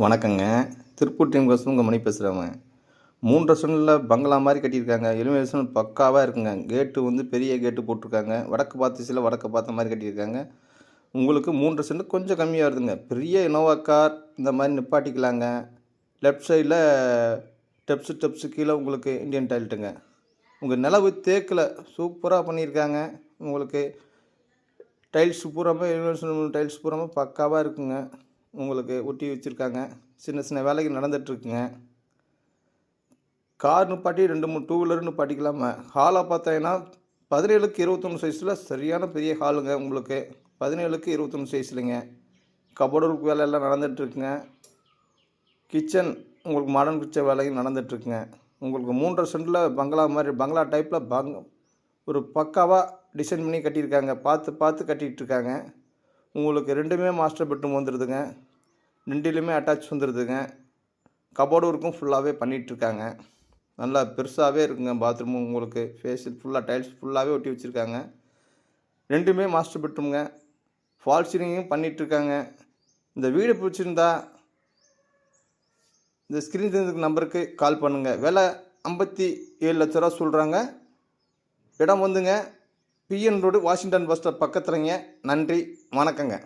வணக்கங்க. திருப்பூர் டீம் கோசம் உங்கள் மணி பேசுகிறேங்க. 3 ரெஸ்டாரண்ட்டில் பங்களா மாதிரி கட்டியிருக்காங்க. எலிவேஷன் பக்காவாக இருக்குங்க. கேட்டு வந்து பெரிய கேட்டு போட்டிருக்காங்க. வடக்கு பார்த்த திசையில் வடக்கு பார்த்த மாதிரி கட்டியிருக்காங்க. உங்களுக்கு 3 சென்ட் கொஞ்சம் கம்மியாக வருதுங்க. பெரிய இனோவா கார் இந்த மாதிரி நிப்பாட்டிக்கலாங்க. லெஃப்ட் சைடில் ஸ்டெப்ஸு கீழே உங்களுக்கு இந்தியன் டாய்லெட்டுங்க. உங்கள் நிலவு தேக்கில் சூப்பராக பண்ணியிருக்காங்க. உங்களுக்கு டைல்ஸ் பூராமே எலிவேஷன் டைல்ஸ் பூராமே பக்காவாக இருக்குங்க. உங்களுக்கு ஒட்டி வச்சுருக்காங்க. சின்ன சின்ன வேலைகள் நடந்துகிட்ருக்குங்க. கார் நிப்பாட்டி 2-3 டூ வீலர் நிப்பாட்டிக்கலாமா. ஹாலாக பார்த்தீங்கன்னா 17க்கு 21 சைஸில் சரியான பெரிய ஹாலுங்க. உங்களுக்கு 17க்கு 21 சைஸ்லைங்க. கபோர்டு வேலையெல்லாம் நடந்துகிட்ருக்குங்க. கிச்சன் உங்களுக்கு மாடர்ன் கிச்சன் வேலையும் நடந்துகிட்ருக்குங்க. உங்களுக்கு 3 சென்டில் பங்களா மாதிரி பங்களா டைப்பில் ஒரு பக்காவாக டிசைன் பண்ணி கட்டியிருக்காங்க. பார்த்து கட்டிகிட்ருக்காங்க. உங்களுக்கு 2மே மாஸ்டர் பெட்ரூம் வந்துடுதுங்க. 2லையுமே அட்டாச் வந்துடுதுங்க. கபோர்டு ஒர்க்கும் ஃபுல்லாகவே பண்ணிகிட்ருக்காங்க. நல்லா பெருசாகவே இருக்குங்க. பாத்ரூமும் உங்களுக்கு ஃபேஷியல் ஃபுல்லாக டைல்ஸ் ஃபுல்லாகவே ஒட்டி வச்சுருக்காங்க. 2மே மாஸ்டர் பெட்ரூமுங்க. ஃபால் சீலிங்கும் பண்ணிகிட்ருக்காங்க. இந்த வீடு பிடிச்சிருந்தா இந்த ஸ்க்ரீன் தெரிஞ்ச நம்பருக்கு கால் பண்ணுங்கள். விலை 57 லட்ச ரூபா சொல்கிறாங்க. இடம் வந்துங்க BN road Washington bus stop பக்கத்துலங்க. நன்றி, வணக்கங்க.